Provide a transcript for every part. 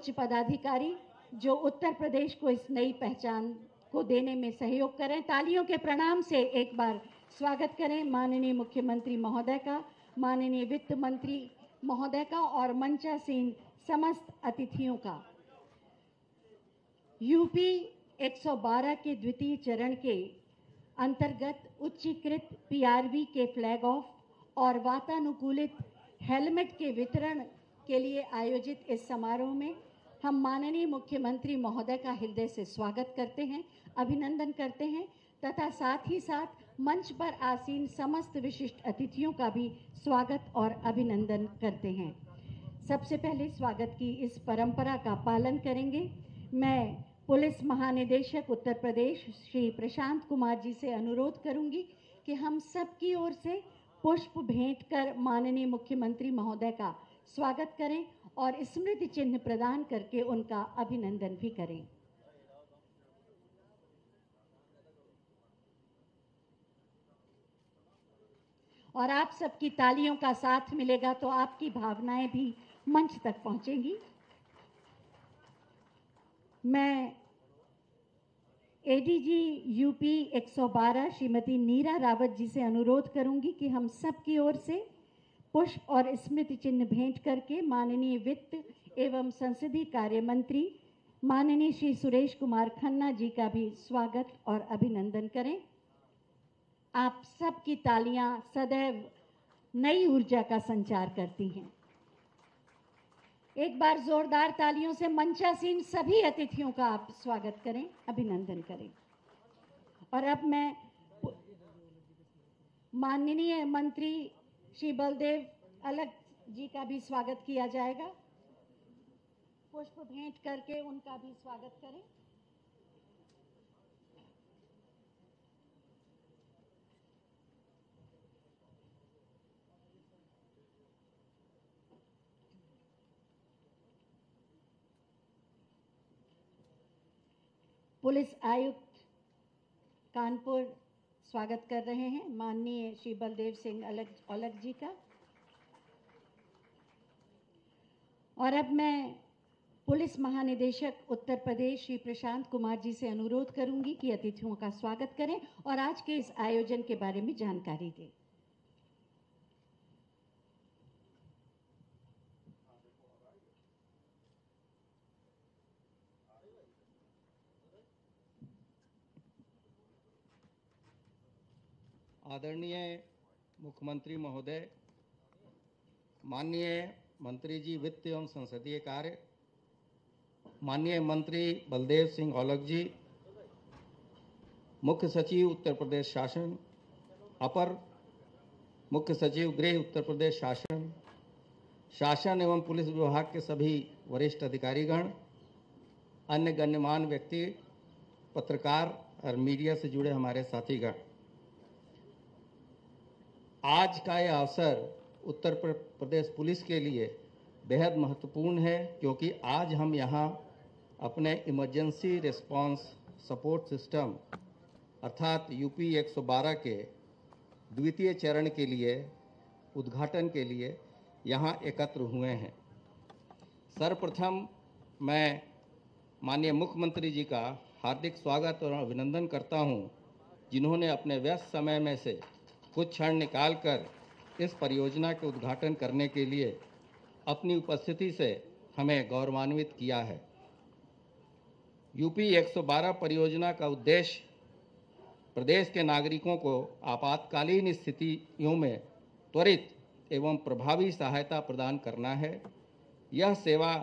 उच्च पदाधिकारी जो उत्तर प्रदेश को इस नई पहचान को देने में सहयोग करें। तालियों के प्रणाम से एक बार स्वागत करें माननीय मुख्यमंत्री महोदय का, माननीय वित्त मंत्री महोदय का और मंचासीन समस्त अतिथियों का। यूपी 112 के द्वितीय चरण के अंतर्गत उच्चीकृत पीआरवी के फ्लैग ऑफ और वातानुकूलित हेलमेट के वितरण के लिए आयोजित इस समारोह में हम माननीय मुख्यमंत्री महोदय का हृदय से स्वागत करते हैं, अभिनंदन करते हैं तथा साथ ही साथ मंच पर आसीन समस्त विशिष्ट अतिथियों का भी स्वागत और अभिनंदन करते हैं। सबसे पहले स्वागत की इस परंपरा का पालन करेंगे। मैं पुलिस महानिदेशक उत्तर प्रदेश श्री प्रशांत कुमार जी से अनुरोध करूंगी कि हम सब की ओर से पुष्प भेंट कर माननीय मुख्यमंत्री महोदय का स्वागत करें और स्मृति चिन्ह प्रदान करके उनका अभिनंदन भी करें। और आप सबकी तालियों का साथ मिलेगा तो आपकी भावनाएं भी मंच तक पहुंचेंगी। मैं एडीजी यूपी 112 श्रीमती नीरा रावत जी से अनुरोध करूंगी कि हम सब की ओर से पुष्प और स्मृति चिन्ह भेंट करके माननीय वित्त एवं संसदीय कार्य मंत्री माननीय श्री सुरेश कुमार खन्ना जी का भी स्वागत और अभिनंदन करें। आप सबकी तालियां सदैव नई ऊर्जा का संचार करती हैं। एक बार जोरदार तालियों से मंचासीन सभी अतिथियों का आप स्वागत करें, अभिनंदन करें। और अब मैं माननीय मंत्री श्री बलदेव अलग जी का भी स्वागत किया जाएगा। पुष्प भेंट करके उनका भी स्वागत करें। पुलिस आयुक्त कानपुर स्वागत कर रहे हैं माननीय श्री बलदेव सिंह अलग जी का। और अब मैं पुलिस महानिदेशक उत्तर प्रदेश श्री प्रशांत कुमार जी से अनुरोध करूंगी कि अतिथियों का स्वागत करें और आज के इस आयोजन के बारे में जानकारी दें। आदरणीय मुख्यमंत्री महोदय, माननीय मंत्री जी वित्त एवं संसदीय कार्य, माननीय मंत्री बलदेव सिंह औलख जी, मुख्य सचिव उत्तर प्रदेश शासन, अपर मुख्य सचिव गृह उत्तर प्रदेश शासन, शासन एवं पुलिस विभाग के सभी वरिष्ठ अधिकारीगण, अन्य गण्यमान्य व्यक्ति, पत्रकार और मीडिया से जुड़े हमारे साथीगण, आज का यह अवसर उत्तर प्रदेश पुलिस के लिए बेहद महत्वपूर्ण है क्योंकि आज हम यहाँ अपने इमरजेंसी रिस्पांस सपोर्ट सिस्टम अर्थात यूपी 112 के द्वितीय चरण के लिए उद्घाटन के लिए यहाँ एकत्र हुए हैं। सर्वप्रथम मैं माननीय मुख्यमंत्री जी का हार्दिक स्वागत और अभिनंदन करता हूँ, जिन्होंने अपने व्यस्त समय में से कुछ क्षण निकालकर इस परियोजना के उद्घाटन करने के लिए अपनी उपस्थिति से हमें गौरवान्वित किया है। यूपी 112 परियोजना का उद्देश्य प्रदेश के नागरिकों को आपातकालीन स्थितियों में त्वरित एवं प्रभावी सहायता प्रदान करना है। यह सेवा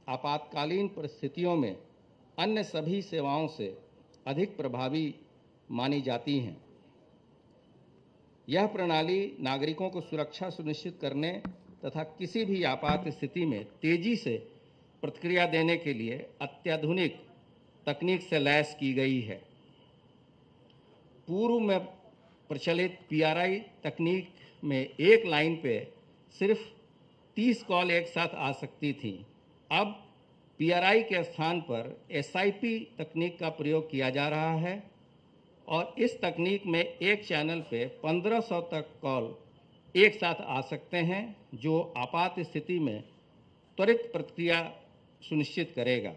आपातकालीन परिस्थितियों में अन्य सभी सेवाओं से अधिक प्रभावी मानी जाती हैं। यह प्रणाली नागरिकों को सुरक्षा सुनिश्चित करने तथा किसी भी आपात स्थिति में तेजी से प्रतिक्रिया देने के लिए अत्याधुनिक तकनीक से लैस की गई है। पूर्व में प्रचलित पीआरआई तकनीक में एक लाइन पे सिर्फ 30 कॉल एक साथ आ सकती थी। अब पीआरआई के स्थान पर एसआईपी तकनीक का प्रयोग किया जा रहा है और इस तकनीक में एक चैनल पे 1500 तक कॉल एक साथ आ सकते हैं, जो आपात स्थिति में त्वरित प्रतिक्रिया सुनिश्चित करेगा।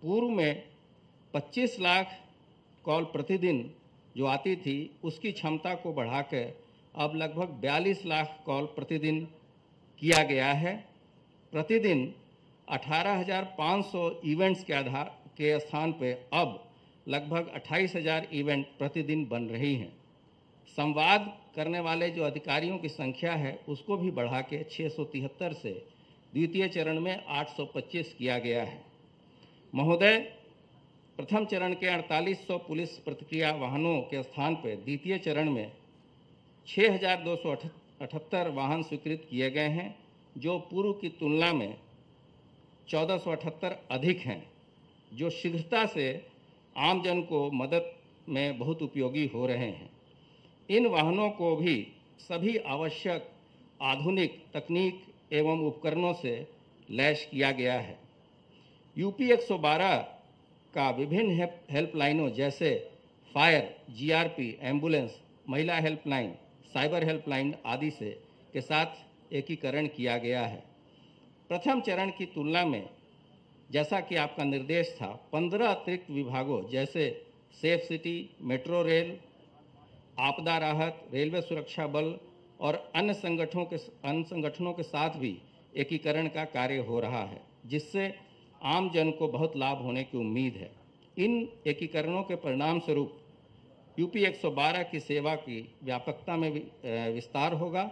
पूर्व में 25 लाख कॉल प्रतिदिन जो आती थी, उसकी क्षमता को बढ़ाकर अब लगभग 42 लाख कॉल प्रतिदिन किया गया है। प्रतिदिन 18,500 इवेंट्स के स्थान पर अब लगभग 28,000 इवेंट प्रतिदिन बन रही हैं। संवाद करने वाले जो अधिकारियों की संख्या है, उसको भी बढ़ा के 673 से द्वितीय चरण में 825 किया गया है। महोदय, प्रथम चरण के 4800 पुलिस प्रतिक्रिया वाहनों के स्थान पर द्वितीय चरण में 6,278 वाहन स्वीकृत किए गए हैं, जो पूर्व की तुलना में 1,478 अधिक हैं, जो शीघ्रता से आमजन को मदद में बहुत उपयोगी हो रहे हैं। इन वाहनों को भी सभी आवश्यक आधुनिक तकनीक एवं उपकरणों से लैस किया गया है। यूपी 112 का विभिन्न हेल्पलाइनों जैसे फायर, जीआरपी, एम्बुलेंस, महिला हेल्पलाइन, साइबर हेल्पलाइन आदि से के साथ एकीकरण किया गया है। प्रथम चरण की तुलना में, जैसा कि आपका निर्देश था, 15 अतिरिक्त विभागों जैसे सेफ सिटी, मेट्रो रेल, आपदा राहत, रेलवे सुरक्षा बल और अन्य संगठनों के साथ भी एकीकरण का कार्य हो रहा है, जिससे आम जन को बहुत लाभ होने की उम्मीद है। इन एकीकरणों के परिणाम स्वरूप यूपी 112 की सेवा की व्यापकता में विस्तार होगा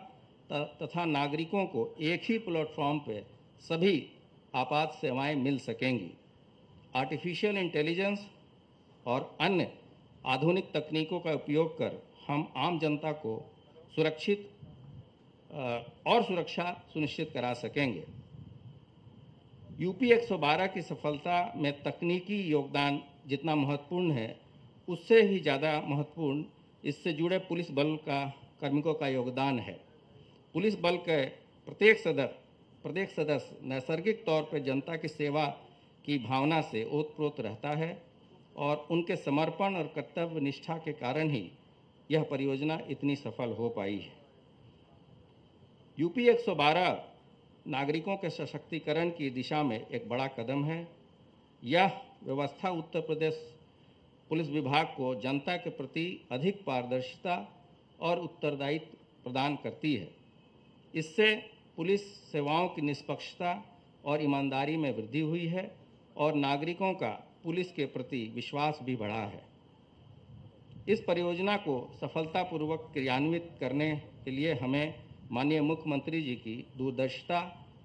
तथा नागरिकों को एक ही प्लेटफॉर्म पर सभी आपात सेवाएं मिल सकेंगी। आर्टिफिशियल इंटेलिजेंस और अन्य आधुनिक तकनीकों का उपयोग कर हम आम जनता को सुरक्षा सुनिश्चित करा सकेंगे। यूपी 112 की सफलता में तकनीकी योगदान जितना महत्वपूर्ण है, उससे ही ज़्यादा महत्वपूर्ण इससे जुड़े पुलिस बल का कार्मिकों का योगदान है। पुलिस बल के प्रत्येक सदस्य नैसर्गिक तौर पर जनता की सेवा की भावना से ओतप्रोत रहता है और उनके समर्पण और कर्तव्य निष्ठा के कारण ही यह परियोजना इतनी सफल हो पाई है। यूपी 112 नागरिकों के सशक्तिकरण की दिशा में एक बड़ा कदम है। यह व्यवस्था उत्तर प्रदेश पुलिस विभाग को जनता के प्रति अधिक पारदर्शिता और उत्तरदायित्व प्रदान करती है। इससे पुलिस सेवाओं की निष्पक्षता और ईमानदारी में वृद्धि हुई है और नागरिकों का पुलिस के प्रति विश्वास भी बढ़ा है। इस परियोजना को सफलतापूर्वक क्रियान्वित करने के लिए हमें माननीय मुख्यमंत्री जी की दूरदर्शिता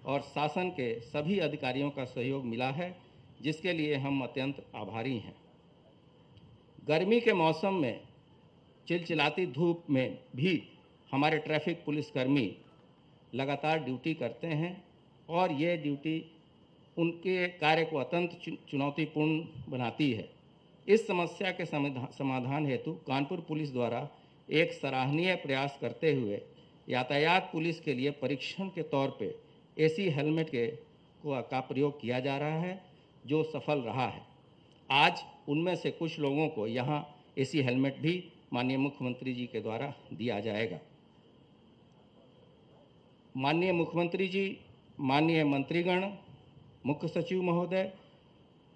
और शासन के सभी अधिकारियों का सहयोग मिला है, जिसके लिए हम अत्यंत आभारी हैं। गर्मी के मौसम में चिलचिलाती धूप में भी हमारे ट्रैफिक पुलिसकर्मी लगातार ड्यूटी करते हैं और ये ड्यूटी उनके कार्य को अत्यंत चुनौतीपूर्ण बनाती है। इस समस्या के समाधान हेतु कानपुर पुलिस द्वारा एक सराहनीय प्रयास करते हुए यातायात पुलिस के लिए परीक्षण के तौर पे एसी हेलमेट का प्रयोग किया जा रहा है, जो सफल रहा है। आज उनमें से कुछ लोगों को यहाँ एसी हेलमेट भी माननीय मुख्यमंत्री जी के द्वारा दिया जाएगा। माननीय मुख्यमंत्री जी, माननीय मंत्रीगण, मुख्य सचिव महोदय,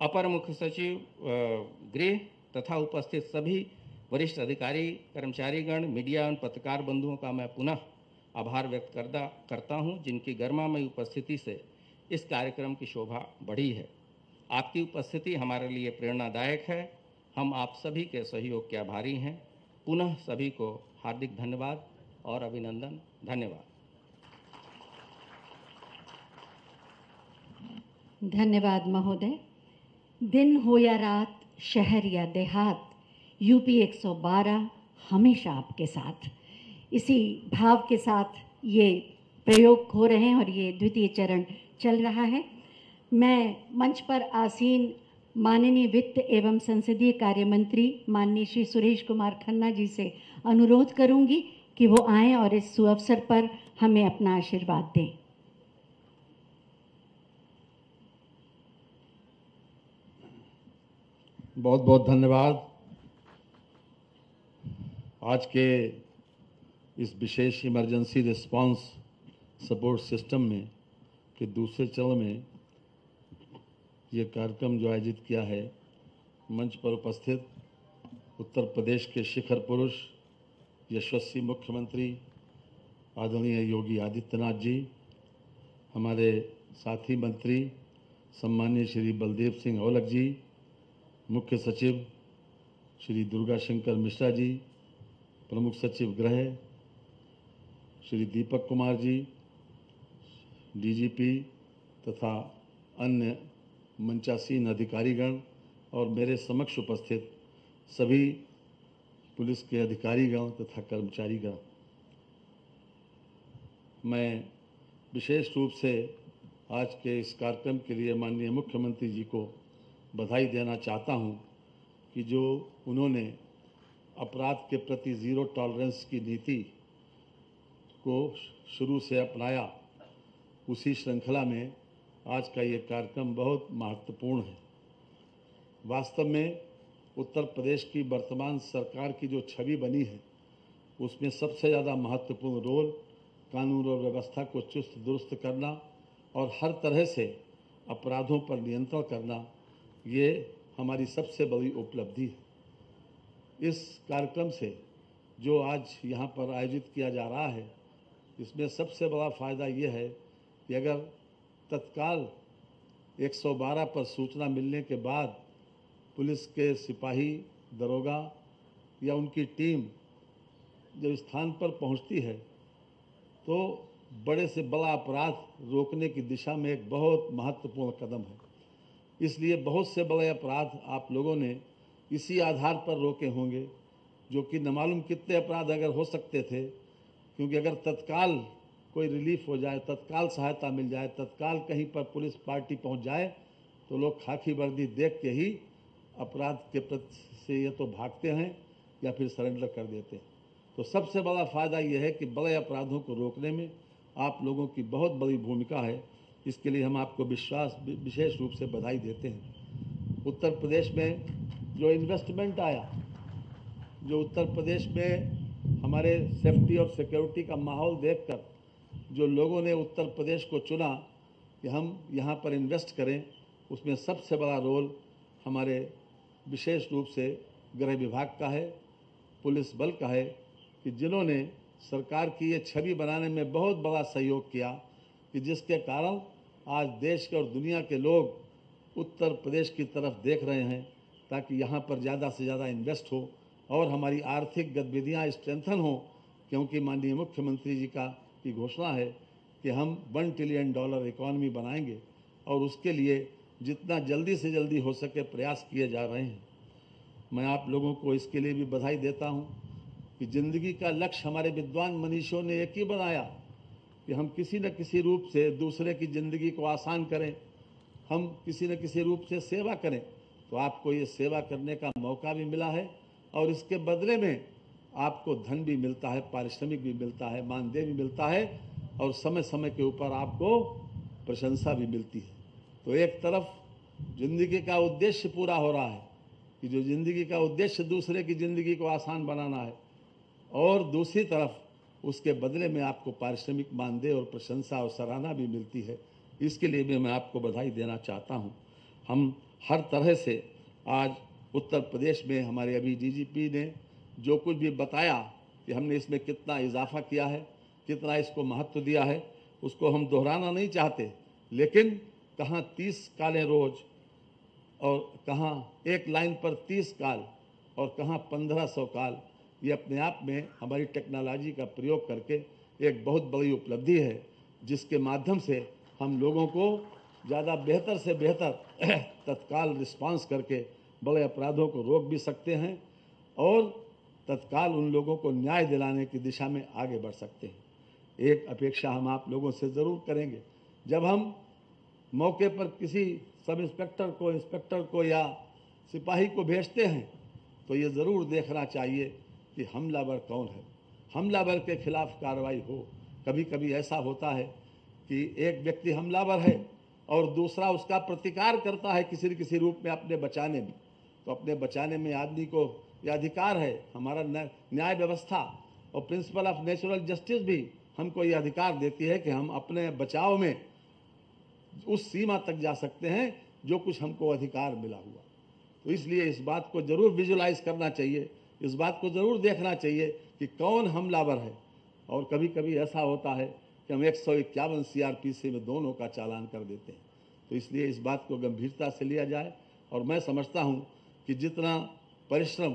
अपर मुख्य सचिव गृह तथा उपस्थित सभी वरिष्ठ अधिकारी, कर्मचारीगण, मीडिया और पत्रकार बंधुओं का मैं पुनः आभार व्यक्त करता हूं, जिनकी गरिमामयी उपस्थिति से इस कार्यक्रम की शोभा बढ़ी है। आपकी उपस्थिति हमारे लिए प्रेरणादायक है। हम आप सभी के सहयोग के आभारी हैं। पुनः सभी को हार्दिक धन्यवाद और अभिनंदन। धन्यवाद। धन्यवाद महोदय। दिन हो या रात, शहर या देहात, यूपी 112 हमेशा आपके साथ। इसी भाव के साथ ये प्रयोग हो रहे हैं और ये द्वितीय चरण चल रहा है। मैं मंच पर आसीन माननीय वित्त एवं संसदीय कार्य मंत्री माननीय श्री सुरेश कुमार खन्ना जी से अनुरोध करूंगी कि वो आएं और इस सुअवसर पर हमें अपना आशीर्वाद दें। बहुत बहुत धन्यवाद। आज के इस विशेष इमरजेंसी रिस्पांस सपोर्ट सिस्टम में के दूसरे चरण में ये कार्यक्रम जो आयोजित किया है, मंच पर उपस्थित उत्तर प्रदेश के शिखर पुरुष यशस्वी मुख्यमंत्री आदरणीय योगी आदित्यनाथ जी, हमारे साथी मंत्री सम्माननीय श्री बलदेव सिंह औलख जी, मुख्य सचिव श्री दुर्गा शंकर मिश्रा जी, प्रमुख सचिव गृह श्री दीपक कुमार जी, डीजीपी तथा अन्य मंचासीन अधिकारीगण और मेरे समक्ष उपस्थित सभी पुलिस के अधिकारीगण तथा कर्मचारीगण, मैं विशेष रूप से आज के इस कार्यक्रम के लिए माननीय मुख्यमंत्री जी को बधाई देना चाहता हूं कि जो उन्होंने अपराध के प्रति ज़ीरो टॉलरेंस की नीति को शुरू से अपनाया, उसी श्रृंखला में आज का ये कार्यक्रम बहुत महत्वपूर्ण है। वास्तव में उत्तर प्रदेश की वर्तमान सरकार की जो छवि बनी है, उसमें सबसे ज़्यादा महत्वपूर्ण रोल कानून और व्यवस्था को चुस्त दुरुस्त करना और हर तरह से अपराधों पर नियंत्रण करना, ये हमारी सबसे बड़ी उपलब्धि है। इस कार्यक्रम से जो आज यहाँ पर आयोजित किया जा रहा है, इसमें सबसे बड़ा फ़ायदा ये है कि अगर तत्काल 112 पर सूचना मिलने के बाद पुलिस के सिपाही, दरोगा या उनकी टीम जब स्थान पर पहुंचती है, तो बड़े से बड़ा अपराध रोकने की दिशा में एक बहुत महत्वपूर्ण कदम है। इसलिए बहुत से बड़े अपराध आप लोगों ने इसी आधार पर रोके होंगे, जो कि न मालूम कितने अपराध अगर हो सकते थे, क्योंकि अगर तत्काल कोई रिलीफ हो जाए, तत्काल सहायता मिल जाए, तत्काल कहीं पर पुलिस पार्टी पहुंच जाए, तो लोग खाकी वर्दी देख के ही अपराध के प्रति से ये तो भागते हैं या फिर सरेंडर कर देते हैं। तो सबसे बड़ा फ़ायदा ये है कि बड़े अपराधों को रोकने में आप लोगों की बहुत बड़ी भूमिका है। इसके लिए हम आपको विशेष रूप से बधाई देते हैं। उत्तर प्रदेश में जो इन्वेस्टमेंट आया, जो उत्तर प्रदेश में हमारे सेफ्टी और सिक्योरिटी का माहौल देखकर जो लोगों ने उत्तर प्रदेश को चुना कि हम यहाँ पर इन्वेस्ट करें, उसमें सबसे बड़ा रोल हमारे विशेष रूप से गृह विभाग का है, पुलिस बल का है, कि जिन्होंने सरकार की ये छवि बनाने में बहुत बड़ा सहयोग किया, कि जिसके कारण आज देश के और दुनिया के लोग उत्तर प्रदेश की तरफ देख रहे हैं, ताकि यहाँ पर ज़्यादा से ज़्यादा इन्वेस्ट हो और हमारी आर्थिक गतिविधियाँ स्ट्रेंथन हों। क्योंकि माननीय मुख्यमंत्री जी का की घोषणा है कि हम $1 ट्रिलियन इकॉनमी बनाएंगे और उसके लिए जितना जल्दी से जल्दी हो सके प्रयास किए जा रहे हैं। मैं आप लोगों को इसके लिए भी बधाई देता हूं कि ज़िंदगी का लक्ष्य हमारे विद्वान मनीषियों ने एक ही बनाया कि हम किसी न किसी रूप से दूसरे की ज़िंदगी को आसान करें, हम किसी न किसी रूप से सेवा करें। तो आपको ये सेवा करने का मौका भी मिला है और इसके बदले में आपको धन भी मिलता है, पारिश्रमिक भी मिलता है, मानदेय भी मिलता है और समय समय के ऊपर आपको प्रशंसा भी मिलती है। तो एक तरफ ज़िंदगी का उद्देश्य पूरा हो रहा है कि जो ज़िंदगी का उद्देश्य दूसरे की ज़िंदगी को आसान बनाना है, और दूसरी तरफ उसके बदले में आपको पारिश्रमिक, मानदेय और प्रशंसा और सराहना भी मिलती है। इसके लिए भी मैं आपको बधाई देना चाहता हूँ। हम हर तरह से आज उत्तर प्रदेश में हमारे अभी डीजीपी ने जो कुछ भी बताया कि हमने इसमें कितना इजाफा किया है, कितना इसको महत्व दिया है, उसको हम दोहराना नहीं चाहते, लेकिन कहाँ 30 कालें रोज और कहाँ एक लाइन पर 30 काल और कहाँ 1500 काल, ये अपने आप में हमारी टेक्नोलॉजी का प्रयोग करके एक बहुत बड़ी उपलब्धि है, जिसके माध्यम से हम लोगों को ज़्यादा बेहतर से बेहतर तत्काल रिस्पांस करके बड़े अपराधों को रोक भी सकते हैं और तत्काल उन लोगों को न्याय दिलाने की दिशा में आगे बढ़ सकते हैं। एक अपेक्षा हम आप लोगों से ज़रूर करेंगे, जब हम मौके पर किसी सब इंस्पेक्टर को, इंस्पेक्टर को या सिपाही को भेजते हैं, तो ये ज़रूर देखना चाहिए कि हमलावर कौन है, हमलावर के खिलाफ कार्रवाई हो। कभी कभी ऐसा होता है कि एक व्यक्ति हमलावर है और दूसरा उसका प्रतिकार करता है किसी न किसी रूप में अपने बचाने में, तो अपने बचाने में आदमी को यह अधिकार है। हमारा न्याय व्यवस्था और प्रिंसिपल ऑफ नेचुरल जस्टिस भी हमको ये अधिकार देती है कि हम अपने बचाव में उस सीमा तक जा सकते हैं जो कुछ हमको अधिकार मिला हुआ। तो इसलिए इस बात को जरूर विजुलाइज करना चाहिए, इस बात को जरूर देखना चाहिए कि कौन हमलावर है। और कभी कभी ऐसा होता है कि हम 151 CRPC में दोनों का चालान कर देते हैं। तो इसलिए इस बात को गंभीरता से लिया जाए। और मैं समझता हूँ कि जितना परिश्रम,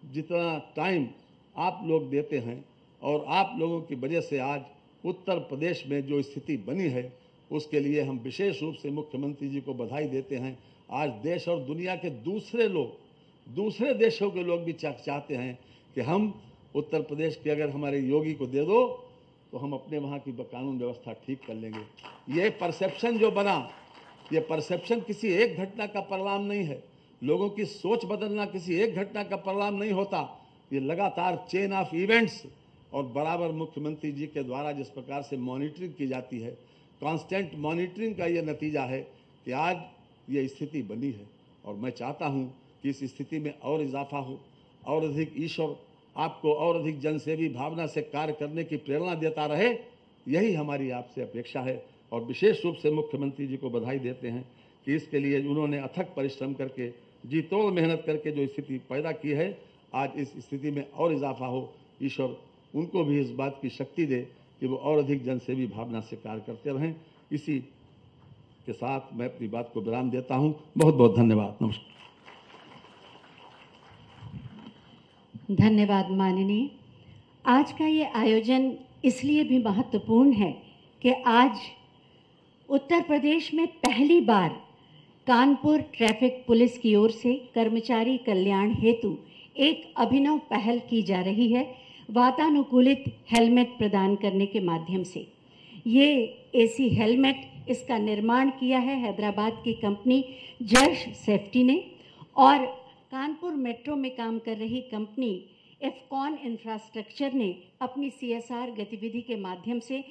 जितना टाइम आप लोग देते हैं और आप लोगों की वजह से आज उत्तर प्रदेश में जो स्थिति बनी है, उसके लिए हम विशेष रूप से मुख्यमंत्री जी को बधाई देते हैं। आज देश और दुनिया के दूसरे लोग, दूसरे देशों के लोग भी चाहते हैं कि हम उत्तर प्रदेश के अगर हमारे योगी को दे दो तो हम अपने वहाँ की कानून व्यवस्था ठीक कर लेंगे। ये परसेप्शन जो बना, ये परसेप्शन किसी एक घटना का परिणाम नहीं है। लोगों की सोच बदलना किसी एक घटना का परिणाम नहीं होता। ये लगातार चेन ऑफ इवेंट्स और बराबर मुख्यमंत्री जी के द्वारा जिस प्रकार से मॉनिटरिंग की जाती है, कांस्टेंट मॉनिटरिंग का ये नतीजा है कि आज ये स्थिति बनी है। और मैं चाहता हूँ कि इस स्थिति में और इजाफा हो, और अधिक ईश्वर आपको और अधिक जनसेवी भावना से कार्य करने की प्रेरणा देता रहे, यही हमारी आपसे अपेक्षा है। और विशेष रूप से मुख्यमंत्री जी को बधाई देते हैं कि इसके लिए उन्होंने अथक परिश्रम करके, जी तोड़ मेहनत करके जो स्थिति पैदा की है, आज इस स्थिति में और इजाफा हो। ईश्वर उनको भी इस बात की शक्ति दे कि वो और अधिक जनसेवी भावना से कार्य करते रहें। इसी के साथ मैं अपनी बात को विराम देता हूं। बहुत बहुत धन्यवाद। नमस्कार। धन्यवाद माननीय। आज का ये आयोजन इसलिए भी महत्वपूर्ण है कि आज उत्तर प्रदेश में पहली बार कानपुर ट्रैफिक पुलिस की ओर से कर्मचारी कल्याण हेतु एक अभिनव पहल की जा रही है, वातानुकूलित हेलमेट प्रदान करने के माध्यम से। ये एसी हेलमेट, इसका निर्माण किया है हैदराबाद की कंपनी जर्श सेफ्टी ने, और कानपुर मेट्रो में काम कर रही कंपनी एफकॉन इंफ्रास्ट्रक्चर ने अपनी CSR गतिविधि के माध्यम से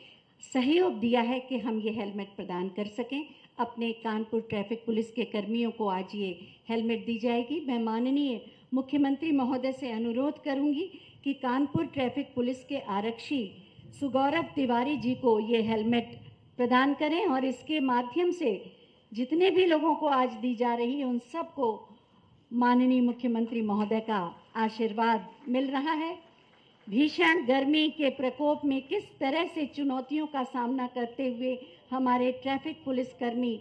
सहयोग दिया है कि हम ये हेलमेट प्रदान कर सकें। अपने कानपुर ट्रैफिक पुलिस के कर्मियों को आज ये हेलमेट दी जाएगी। मैं माननीय मुख्यमंत्री महोदय से अनुरोध करूंगी कि कानपुर ट्रैफिक पुलिस के आरक्षी सुगौरव तिवारी जी को ये हेलमेट प्रदान करें, और इसके माध्यम से जितने भी लोगों को आज दी जा रही है उन सबको माननीय मुख्यमंत्री महोदय का आशीर्वाद मिल रहा है। भीषण गर्मी के प्रकोप में किस तरह से चुनौतियों का सामना करते हुए हमारे ट्रैफिक पुलिसकर्मी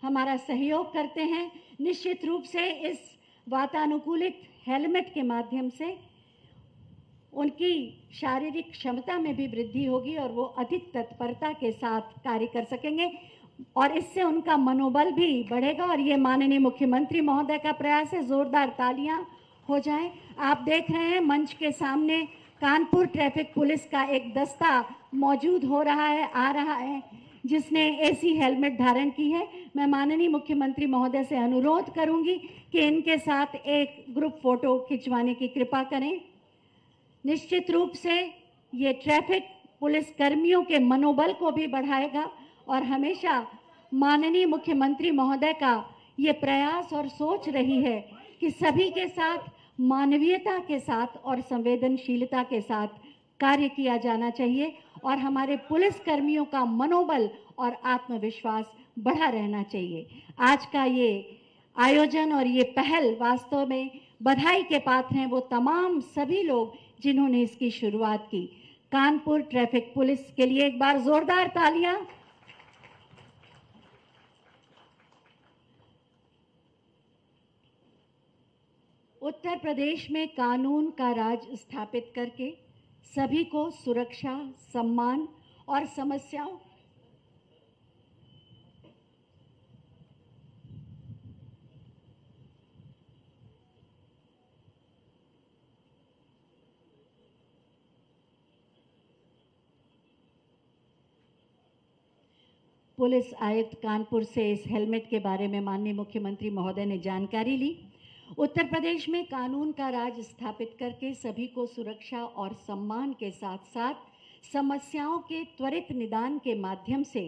हमारा सहयोग करते हैं, निश्चित रूप से इस वातानुकूलित हेलमेट के माध्यम से उनकी शारीरिक क्षमता में भी वृद्धि होगी और वो अधिक तत्परता के साथ कार्य कर सकेंगे, और इससे उनका मनोबल भी बढ़ेगा। और ये माननीय मुख्यमंत्री महोदय का प्रयास है, जोरदार तालियां हो जाएं। आप देख रहे हैं मंच के सामने कानपुर ट्रैफिक पुलिस का एक दस्ता मौजूद हो रहा है, आ रहा है, जिसने एसी हेलमेट धारण की है। मैं माननीय मुख्यमंत्री महोदय से अनुरोध करूंगी कि इनके साथ एक ग्रुप फोटो खिंचवाने की कृपा करें। निश्चित रूप से ये ट्रैफिक पुलिस कर्मियों के मनोबल को भी बढ़ाएगा, और हमेशा माननीय मुख्यमंत्री महोदय का ये प्रयास और सोच रही है कि सभी के साथ मानवीयता के साथ और संवेदनशीलता के साथ कार्य किया जाना चाहिए, और हमारे पुलिस कर्मियों का मनोबल और आत्मविश्वास बढ़ा रहना चाहिए। आज का ये आयोजन और ये पहल वास्तव में बधाई के पात्र हैं वो तमाम सभी लोग जिन्होंने इसकी शुरुआत की। कानपुर ट्रैफिक पुलिस के लिए एक बार जोरदार तालियां। उत्तर प्रदेश में कानून का राज स्थापित करके सभी को सुरक्षा, सम्मान और समस्याओं पुलिस आयुक्त कानपुर से इस हेलमेट के बारे में माननीय मुख्यमंत्री महोदय ने जानकारी ली। उत्तर प्रदेश में कानून का राज स्थापित करके सभी को सुरक्षा और सम्मान के साथ साथ समस्याओं के त्वरित निदान के माध्यम से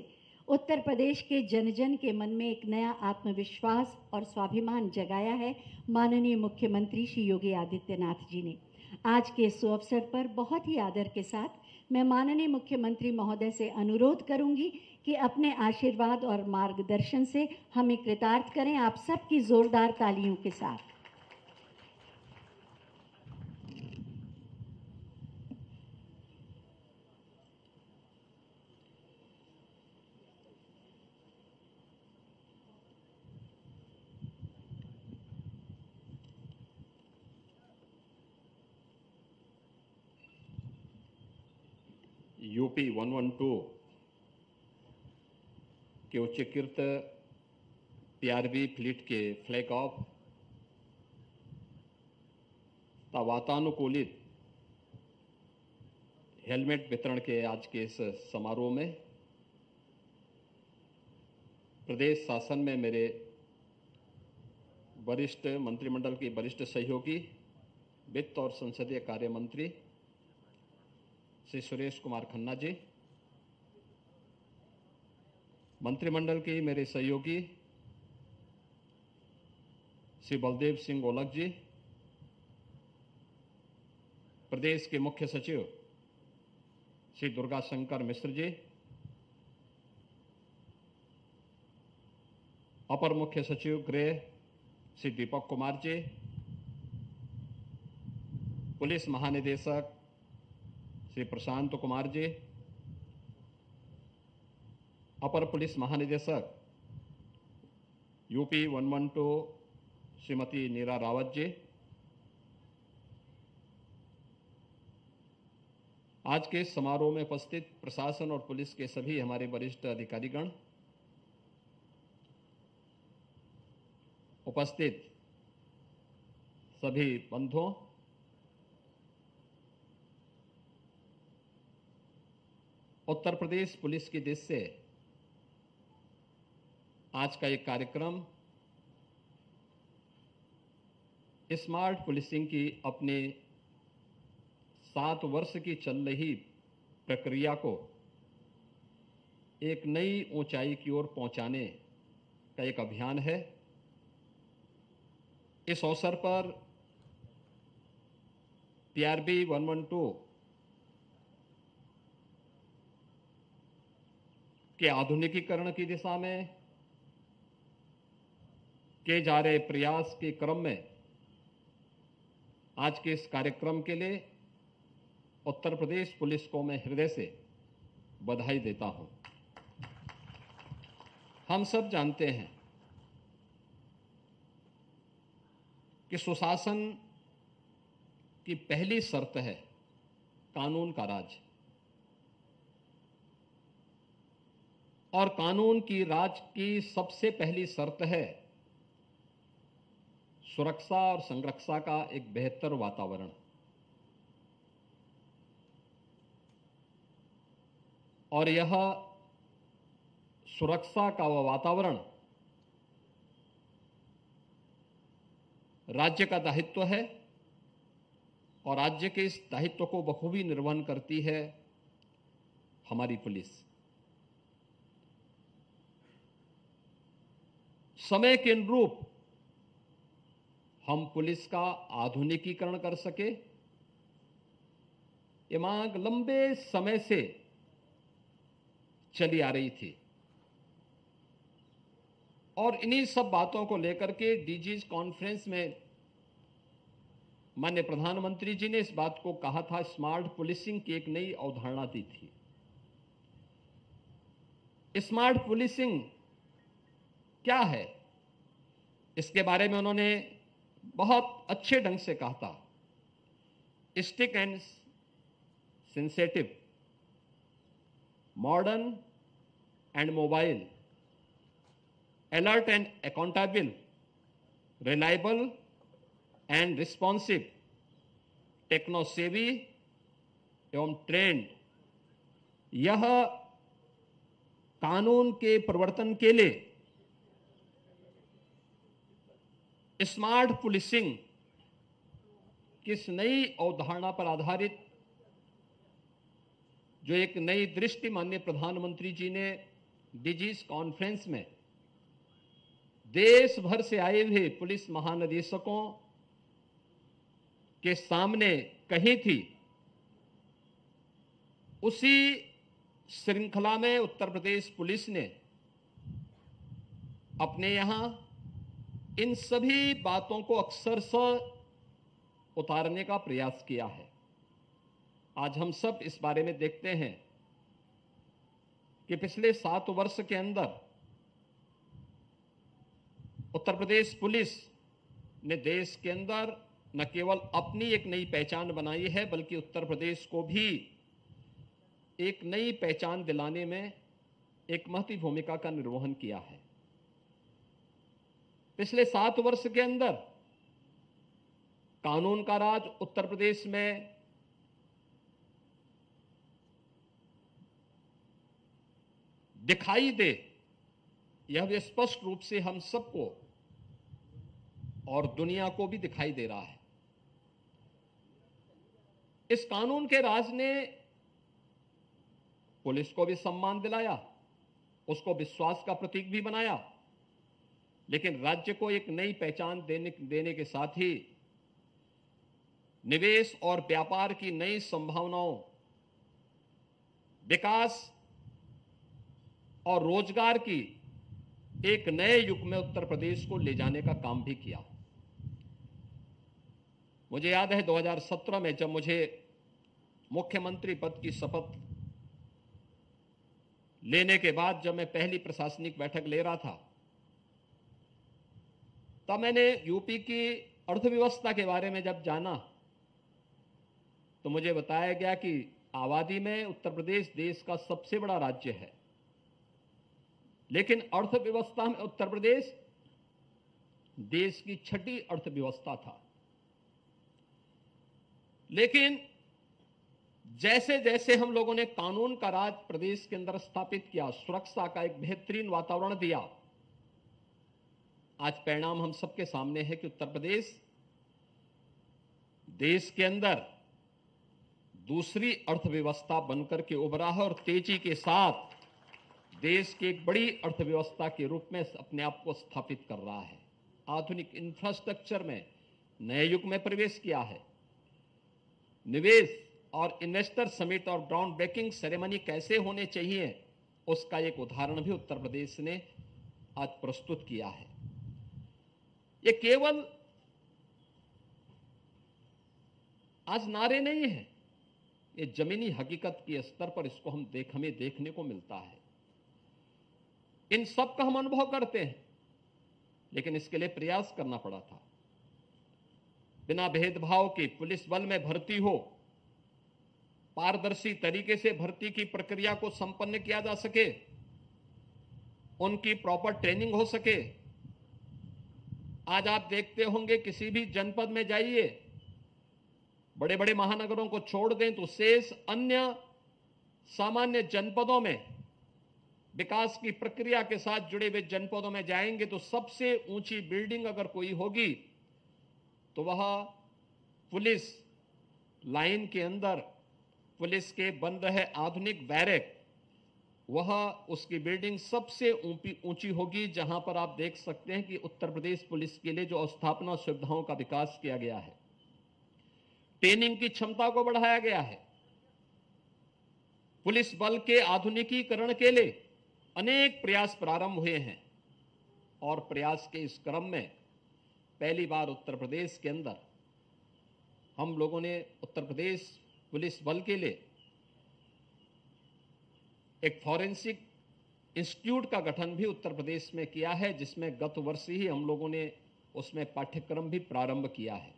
उत्तर प्रदेश के जन जन के मन में एक नया आत्मविश्वास और स्वाभिमान जगाया है माननीय मुख्यमंत्री श्री योगी आदित्यनाथ जी ने। आज के इस अवसर पर बहुत ही आदर के साथ मैं माननीय मुख्यमंत्री महोदय से अनुरोध करूंगी कि अपने आशीर्वाद और मार्गदर्शन से हमें कृतार्थ करें। आप सबकी जोरदार तालियों के साथ। यूपी 112 के उच्चीकृत पीआरवी फ्लीट के फ्लैग ऑफ तथा वातानुकूलित हेलमेट वितरण के आज के इस समारोह में प्रदेश शासन में मेरे वरिष्ठ मंत्रिमंडल के वरिष्ठ सहयोगी वित्त और संसदीय कार्य मंत्री श्री सुरेश कुमार खन्ना जी, मंत्रिमंडल के मेरे सहयोगी श्री बलदेव सिंह ओलख जी, प्रदेश के मुख्य सचिव श्री दुर्गा शंकर मिश्र जी, अपर मुख्य सचिव गृह श्री दीपक कुमार जी, पुलिस महानिदेशक श्री प्रशांत कुमार जी, अपर पुलिस महानिदेशक यूपी 112 श्रीमती नीरा रावत जी, आज के इस समारोह में उपस्थित प्रशासन और पुलिस के सभी हमारे वरिष्ठ अधिकारीगण, उपस्थित सभी बंधुओं, उत्तर प्रदेश पुलिस की दिशा से आज का एक कार्यक्रम स्मार्ट पुलिसिंग की अपने 7 वर्ष की चल रही प्रक्रिया को एक नई ऊंचाई की ओर पहुंचाने का एक अभियान है। इस अवसर पर पीआरवी 112 के आधुनिकीकरण की दिशा में किए जा रहे प्रयास के क्रम में आज के इस कार्यक्रम के लिए उत्तर प्रदेश पुलिस को मैं हृदय से बधाई देता हूं। हम सब जानते हैं कि सुशासन की पहली शर्त है कानून का राज, और कानून की राज की सबसे पहली शर्त है सुरक्षा और संरक्षा का एक बेहतर वातावरण। और यह सुरक्षा का वह वातावरण राज्य का दायित्व है, और राज्य के इस दायित्व को बखूबी निर्वहन करती है हमारी पुलिस। समय के अनुरूप हम पुलिस का आधुनिकीकरण कर सके, ये मांग लंबे समय से चली आ रही थी, और इन्हीं सब बातों को लेकर के डीजीज कॉन्फ्रेंस में माननीय प्रधानमंत्री जी ने इस बात को कहा था, स्मार्ट पुलिसिंग की एक नई अवधारणा दी थी। स्मार्ट पुलिसिंग क्या है, इसके बारे में उन्होंने बहुत अच्छे ढंग से कहा था। Strict and sensitive, modern and mobile, alert and accountable, reliable and responsive, techno savvy एवं ट्रेंड। यह कानून के प्रवर्तन के लिए स्मार्ट पुलिसिंग किस नई अवधारणा पर आधारित, जो एक नई दृष्टि माननीय प्रधानमंत्री जी ने डीजीज कॉन्फ्रेंस में देश भर से आए हुए पुलिस महानिदेशकों के सामने कही थी, उसी श्रृंखला में उत्तर प्रदेश पुलिस ने अपने यहां इन सभी बातों को अक्षरशः उतारने का प्रयास किया है। आज हम सब इस बारे में देखते हैं कि पिछले 7 वर्ष के अंदर उत्तर प्रदेश पुलिस ने देश के अंदर न केवल अपनी एक नई पहचान बनाई है, बल्कि उत्तर प्रदेश को भी एक नई पहचान दिलाने में एक महत्वपूर्ण भूमिका का निर्वहन किया है। पिछले 7 वर्ष के अंदर कानून का राज उत्तर प्रदेश में दिखाई दे, यह भी स्पष्ट रूप से हम सबको और दुनिया को भी दिखाई दे रहा है। इस कानून के राज ने पुलिस को भी सम्मान दिलाया, उसको विश्वास का प्रतीक भी बनाया, लेकिन राज्य को एक नई पहचान देने के साथ ही निवेश और व्यापार की नई संभावनाओं, विकास और रोजगार की एक नए युग में उत्तर प्रदेश को ले जाने का काम भी किया। मुझे याद है 2017 में जब मुझे मुख्यमंत्री पद की शपथ लेने के बाद जब मैं पहली प्रशासनिक बैठक ले रहा था, तब मैंने यूपी की अर्थव्यवस्था के बारे में जब जाना तो मुझे बताया गया कि आबादी में उत्तर प्रदेश देश का सबसे बड़ा राज्य है, लेकिन अर्थव्यवस्था में उत्तर प्रदेश देश की 6ठी अर्थव्यवस्था था। लेकिन जैसे जैसे हम लोगों ने कानून का राज प्रदेश के अंदर स्थापित किया, सुरक्षा का एक बेहतरीन वातावरण दिया, आज परिणाम हम सबके सामने है कि उत्तर प्रदेश देश के अंदर दूसरी अर्थव्यवस्था बनकर के उभरा है और तेजी के साथ देश की एक बड़ी अर्थव्यवस्था के रूप में अपने आप को स्थापित कर रहा है। आधुनिक इंफ्रास्ट्रक्चर में नए युग में प्रवेश किया है। निवेश और इन्वेस्टर समिट और ग्राउंड ब्रेकिंग सेरेमनी कैसे होने चाहिए, उसका एक उदाहरण भी उत्तर प्रदेश ने आज प्रस्तुत किया है। ये केवल आज नारे नहीं है, ये जमीनी हकीकत के स्तर पर इसको हमें देखने को मिलता है। इन सब का हम अनुभव करते हैं, लेकिन इसके लिए प्रयास करना पड़ा था। बिना भेदभाव के पुलिस बल में भर्ती हो, पारदर्शी तरीके से भर्ती की प्रक्रिया को संपन्न किया जा सके, उनकी प्रॉपर ट्रेनिंग हो सके। आज आप देखते होंगे किसी भी जनपद में जाइए, बड़े बड़े महानगरों को छोड़ दें तो शेष अन्य सामान्य जनपदों में, विकास की प्रक्रिया के साथ जुड़े हुए जनपदों में जाएंगे तो सबसे ऊंची बिल्डिंग अगर कोई होगी तो वह पुलिस लाइन के अंदर पुलिस के बन रहे आधुनिक बैरक, वह उसकी बिल्डिंग सबसे ऊंची होगी, जहां पर आप देख सकते हैं कि उत्तर प्रदेश पुलिस के लिए जो अवस्थापना सुविधाओं का विकास किया गया है, ट्रेनिंग की क्षमता को बढ़ाया गया है, पुलिस बल के आधुनिकीकरण के लिए अनेक प्रयास प्रारंभ हुए हैं। और प्रयास के इस क्रम में पहली बार उत्तर प्रदेश के अंदर हम लोगों ने उत्तर प्रदेश पुलिस बल के लिए एक फॉरेंसिक इंस्टीट्यूट का गठन भी उत्तर प्रदेश में किया है, जिसमें गत वर्ष ही हम लोगों ने उसमें पाठ्यक्रम भी प्रारंभ किया है।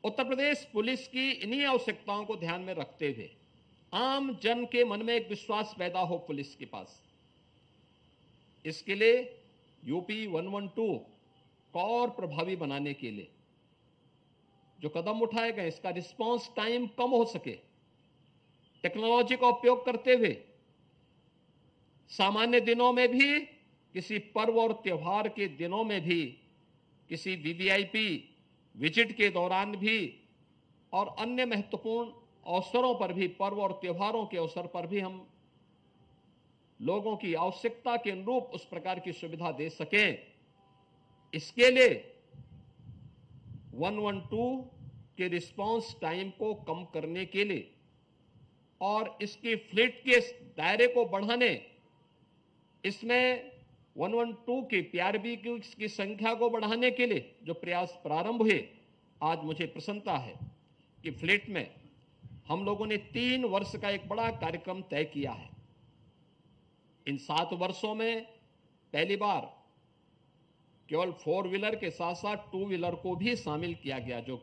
उत्तर प्रदेश पुलिस की इन्हीं आवश्यकताओं को ध्यान में रखते हुए आम जन के मन में एक विश्वास पैदा हो पुलिस के पास, इसके लिए यूपी 112 को और प्रभावी बनाने के लिए जो कदम उठाए गए, इसका रिस्पांस टाइम कम हो सके, टेक्नोलॉजी का उपयोग करते हुए सामान्य दिनों में भी, किसी पर्व और त्योहार के दिनों में भी, किसी वीवीआईपी विजिट के दौरान भी और अन्य महत्वपूर्ण अवसरों पर भी, पर्व और त्योहारों के अवसर पर भी हम लोगों की आवश्यकता के अनुरूप उस प्रकार की सुविधा दे सकें। इसके लिए 112 के रिस्पांस टाइम को कम करने के लिए और इसकी फ्लीट के दायरे को बढ़ाने, इसमें 112 की पीआरबी की संख्या को बढ़ाने के लिए जो प्रयास प्रारंभ हुए, आज मुझे प्रसन्नता है कि फ्लीट में हम लोगों ने 3 वर्ष का एक बड़ा कार्यक्रम तय किया है। इन 7 वर्षों में पहली बार केवल 4 व्हीलर के साथ साथ 2 व्हीलर को भी शामिल किया गया। जो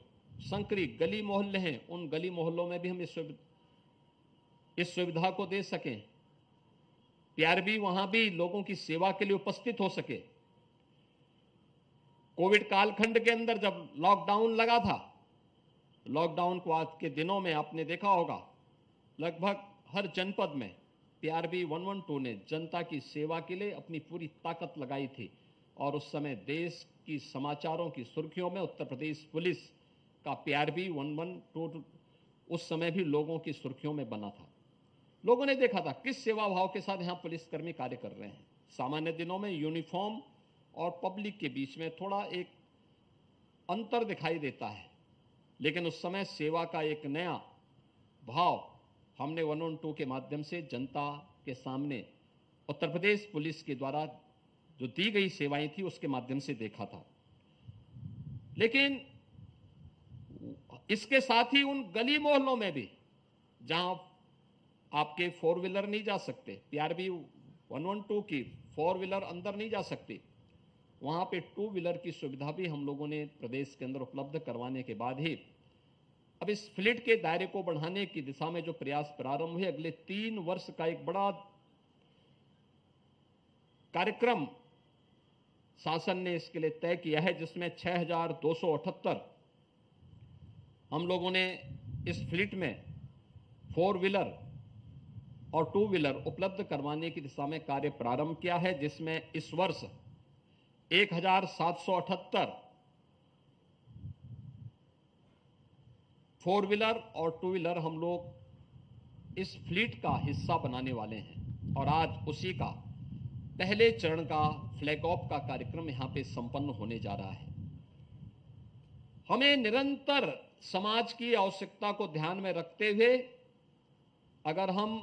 संकरी गली मोहल्ले हैं, उन गली मोहल्लों में भी हम इस सुविधा को दे सकें। पीआरबी वहां भी लोगों की सेवा के लिए उपस्थित हो सके। कोविड कालखंड के अंदर जब लॉकडाउन लगा था, लॉकडाउन को आज के दिनों में आपने देखा होगा, लगभग हर जनपद में पीआरबी 112 ने जनता की सेवा के लिए अपनी पूरी ताकत लगाई थी। और उस समय देश की समाचारों की सुर्खियों में उत्तर प्रदेश पुलिस का पीआरबी 112 उस समय भी लोगों की सुर्खियों में बना था। लोगों ने देखा था किस सेवा भाव के साथ यहाँ पुलिसकर्मी कार्य कर रहे हैं। सामान्य दिनों में यूनिफॉर्म और पब्लिक के बीच में थोड़ा एक अंतर दिखाई देता है, लेकिन उस समय सेवा का एक नया भाव हमने 112 के माध्यम से जनता के सामने उत्तर प्रदेश पुलिस के द्वारा जो दी गई सेवाएं थी उसके माध्यम से देखा था। लेकिन इसके साथ ही उन गली मोहल्लों में भी जहां आपके 4 व्हीलर नहीं जा सकते, पीआरबी 112 की 4 व्हीलर अंदर नहीं जा सकती, वहां पे 2 व्हीलर की सुविधा भी हम लोगों ने प्रदेश के अंदर उपलब्ध करवाने के बाद ही अब इस फ्लीट के दायरे को बढ़ाने की दिशा में जो प्रयास प्रारंभ हुए, अगले 3 वर्ष का एक बड़ा कार्यक्रम शासन ने इसके लिए तय किया है, जिसमें 6,278 हम लोगों ने इस फ्लीट में 4 व्हीलर और 2 व्हीलर उपलब्ध करवाने की दिशा में कार्य प्रारंभ किया है, जिसमें इस वर्ष 1,778 4 व्हीलर और 2 व्हीलर हम लोग इस फ्लीट का हिस्सा बनाने वाले हैं। और आज उसी का पहले चरण का फ्लैग ऑफ का कार्यक्रम यहां पे संपन्न होने जा रहा है। हमें निरंतर समाज की आवश्यकता को ध्यान में रखते हुए अगर हम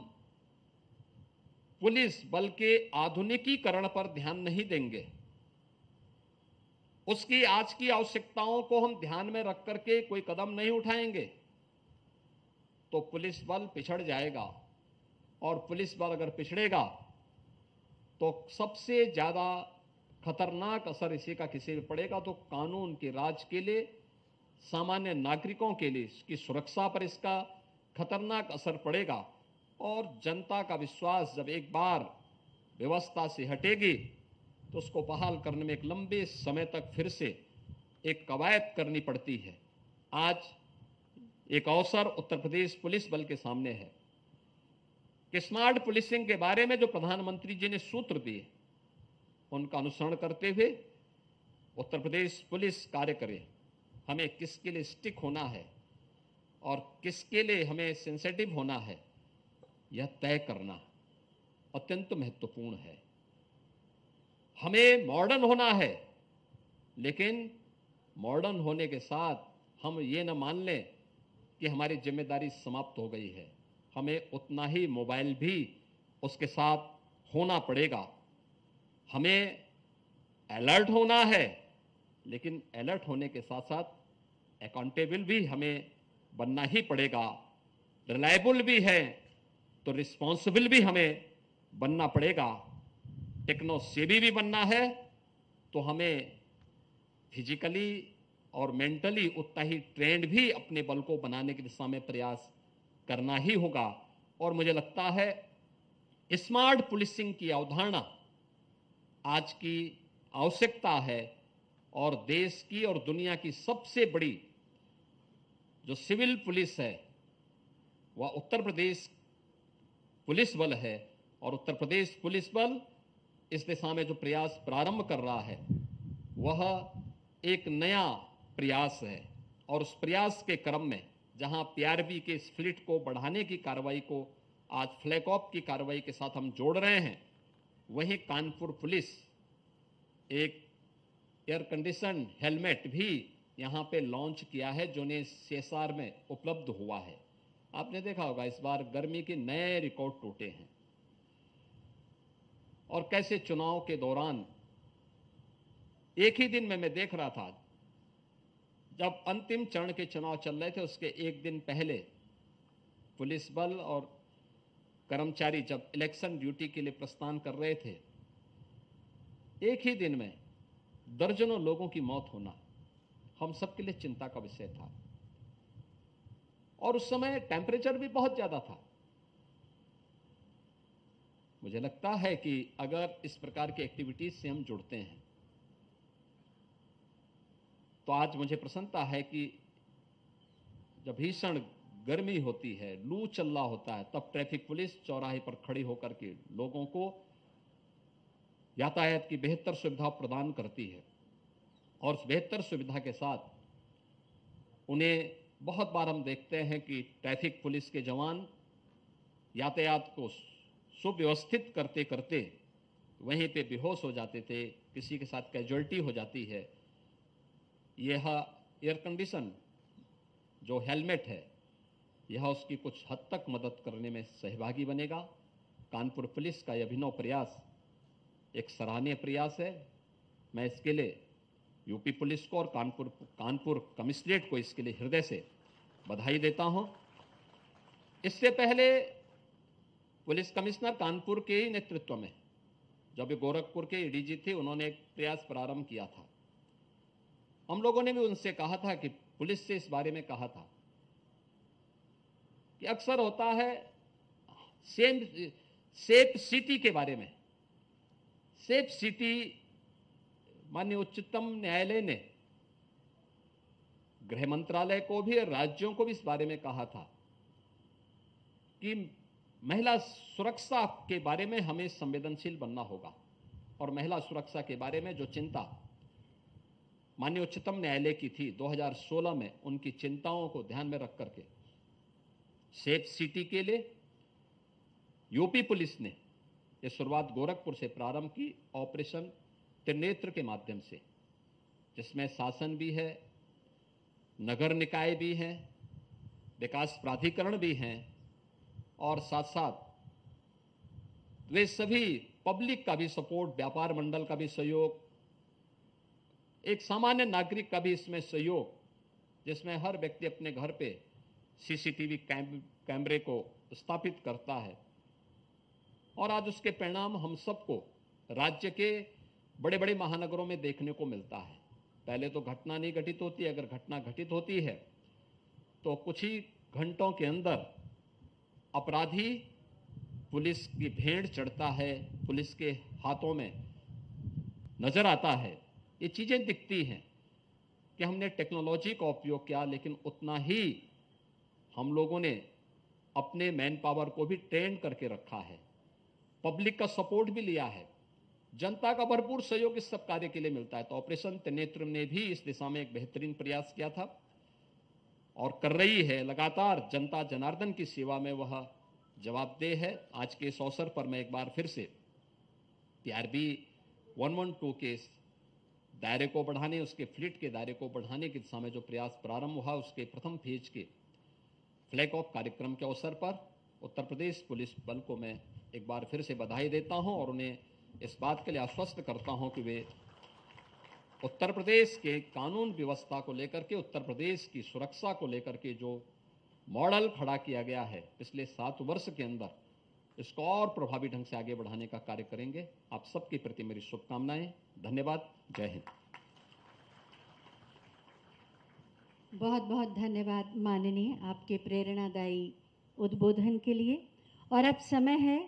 पुलिस बल के आधुनिकीकरण पर ध्यान नहीं देंगे, उसकी आज की आवश्यकताओं को हम ध्यान में रख करके कोई कदम नहीं उठाएंगे, तो पुलिस बल पिछड़ जाएगा। और पुलिस बल अगर पिछड़ेगा तो सबसे ज्यादा खतरनाक असर इसी का किसी पर पड़ेगा तो कानून के राज के लिए, सामान्य नागरिकों के लिए इसकी सुरक्षा पर इसका खतरनाक असर पड़ेगा। और जनता का विश्वास जब एक बार व्यवस्था से हटेगी तो उसको बहाल करने में एक लंबे समय तक फिर से एक कवायद करनी पड़ती है। आज एक अवसर उत्तर प्रदेश पुलिस बल के सामने है कि स्मार्ट पुलिसिंग के बारे में जो प्रधानमंत्री जी ने सूत्र दिए उनका अनुसरण करते हुए उत्तर प्रदेश पुलिस कार्य करे। हमें किसके लिए स्टिक होना है और किसके लिए हमें सेंसिटिव होना है, यह तय करना अत्यंत महत्वपूर्ण है। हमें मॉडर्न होना है, लेकिन मॉडर्न होने के साथ हम ये न मान लें कि हमारी जिम्मेदारी समाप्त हो गई है। हमें उतना ही मोबाइल भी उसके साथ होना पड़ेगा। हमें अलर्ट होना है, लेकिन अलर्ट होने के साथ साथ अकाउंटेबल भी हमें बनना ही पड़ेगा। रिलायबल भी है तो रिस्पॉन्सिबल भी हमें बनना पड़ेगा। टेक्नो सेवी भी बनना है तो हमें फिजिकली और मेंटली उतना ही ट्रेंड भी अपने बल को बनाने की दिशा में प्रयास करना ही होगा। और मुझे लगता है स्मार्ट पुलिसिंग की अवधारणा आज की आवश्यकता है और देश की और दुनिया की सबसे बड़ी जो सिविल पुलिस है वह उत्तर प्रदेश पुलिस बल है। और उत्तर प्रदेश पुलिस बल इस दिशा में जो प्रयास प्रारंभ कर रहा है वह एक नया प्रयास है। और उस प्रयास के क्रम में जहां पीआरबी के इस फ्लीट को बढ़ाने की कार्रवाई को आज फ्लैग ऑफ की कार्रवाई के साथ हम जोड़ रहे हैं, वहीं कानपुर पुलिस एक एयर कंडीशन हेलमेट भी यहां पे लॉन्च किया है जो ने CSR में उपलब्ध हुआ है। आपने देखा होगा इस बार गर्मी के नए रिकॉर्ड टूटे हैं और कैसे चुनाव के दौरान एक ही दिन में मैं देख रहा था, जब अंतिम चरण के चुनाव चल रहे थे उसके एक दिन पहले पुलिस बल और कर्मचारी जब इलेक्शन ड्यूटी के लिए प्रस्थान कर रहे थे, एक ही दिन में दर्जनों लोगों की मौत होना हम सबके लिए चिंता का विषय था। और उस समय टेम्परेचर भी बहुत ज्यादा था। मुझे लगता है कि अगर इस प्रकार की एक्टिविटीज से हम जुड़ते हैं तो आज मुझे प्रसन्नता है कि जब भीषण गर्मी होती है, लू चल रहा होता है, तब ट्रैफिक पुलिस चौराहे पर खड़ी होकर के लोगों को यातायात की बेहतर सुविधा प्रदान करती है और उस बेहतर सुविधा के साथ उन्हें बहुत बार हम देखते हैं कि ट्रैफिक पुलिस के जवान यातायात को सुव्यवस्थित करते करते वहीं पे बेहोश हो जाते थे, किसी के साथ कैजुअल्टी हो जाती है। यह एयर कंडीशन जो हेलमेट है, यह उसकी कुछ हद तक मदद करने में सहभागी बनेगा। कानपुर पुलिस का यह अभिनव प्रयास एक सराहनीय प्रयास है। मैं इसके लिए यूपी पुलिस को और कानपुर कमिश्नरेट को इसके लिए हृदय से बधाई देता हूं। इससे पहले पुलिस कमिश्नर कानपुर के ही नेतृत्व में जब ये गोरखपुर के एडीजी थे, उन्होंने एक प्रयास प्रारंभ किया था। हम लोगों ने भी उनसे कहा था कि पुलिस से इस बारे में कहा था कि अक्सर होता है सेफ सिटी के बारे में। सेफ सिटी माननीय उच्चतम न्यायालय ने गृह मंत्रालय को भी और राज्यों को भी इस बारे में कहा था कि महिला सुरक्षा के बारे में हमें संवेदनशील बनना होगा और महिला सुरक्षा के बारे में जो चिंता माननीय उच्चतम न्यायालय की थी 2016 में, उनकी चिंताओं को ध्यान में रख करके सेफ सिटी के लिए यूपी पुलिस ने यह शुरुआत गोरखपुर से प्रारंभ की, ऑपरेशन त्रिनेत्र के माध्यम से, जिसमें शासन भी है, नगर निकाय भी हैं, विकास प्राधिकरण भी हैं और साथ साथ वे सभी पब्लिक का भी सपोर्ट, व्यापार मंडल का भी सहयोग, एक सामान्य नागरिक का भी इसमें सहयोग, जिसमें हर व्यक्ति अपने घर पे सीसीटीवी कैमरे को स्थापित करता है। और आज उसके परिणाम हम सबको राज्य के बड़े बड़े महानगरों में देखने को मिलता है। पहले तो घटना नहीं घटित होती, अगर घटना घटित होती है तो कुछ ही घंटों के अंदर अपराधी पुलिस की भेंट चढ़ता है, पुलिस के हाथों में नजर आता है। ये चीजें दिखती हैं कि हमने टेक्नोलॉजी का उपयोग किया, लेकिन उतना ही हम लोगों ने अपने मैन पावर को भी ट्रेन करके रखा है, पब्लिक का सपोर्ट भी लिया है, जनता का भरपूर सहयोग इस सब कार्य के लिए मिलता है। तो ऑपरेशन त्रिनेत्र ने भी इस दिशा में एक बेहतरीन प्रयास किया था और कर रही है लगातार। जनता जनार्दन की सेवा में वह जवाबदेह है। आज के इस अवसर पर मैं एक बार फिर से PRB 112 के दायरे को बढ़ाने, उसके फ्लीट के दायरे को बढ़ाने की दिशा में जो प्रयास प्रारंभ हुआ, उसके प्रथम फेज के फ्लैग ऑफ कार्यक्रम के अवसर पर उत्तर प्रदेश पुलिस बल को मैं एक बार फिर से बधाई देता हूं और उन्हें इस बात के लिए आश्वस्त करता हूं कि वे उत्तर प्रदेश के कानून व्यवस्था को लेकर के, उत्तर प्रदेश की सुरक्षा को लेकर के जो मॉडल खड़ा किया गया है पिछले 7 वर्ष के अंदर, इसको और प्रभावी ढंग से आगे बढ़ाने का कार्य करेंगे। आप सबके प्रति मेरी शुभकामनाएं। धन्यवाद। जय हिंद। बहुत बहुत धन्यवाद माननीय, आपके प्रेरणादायी उद्बोधन के लिए। और अब समय है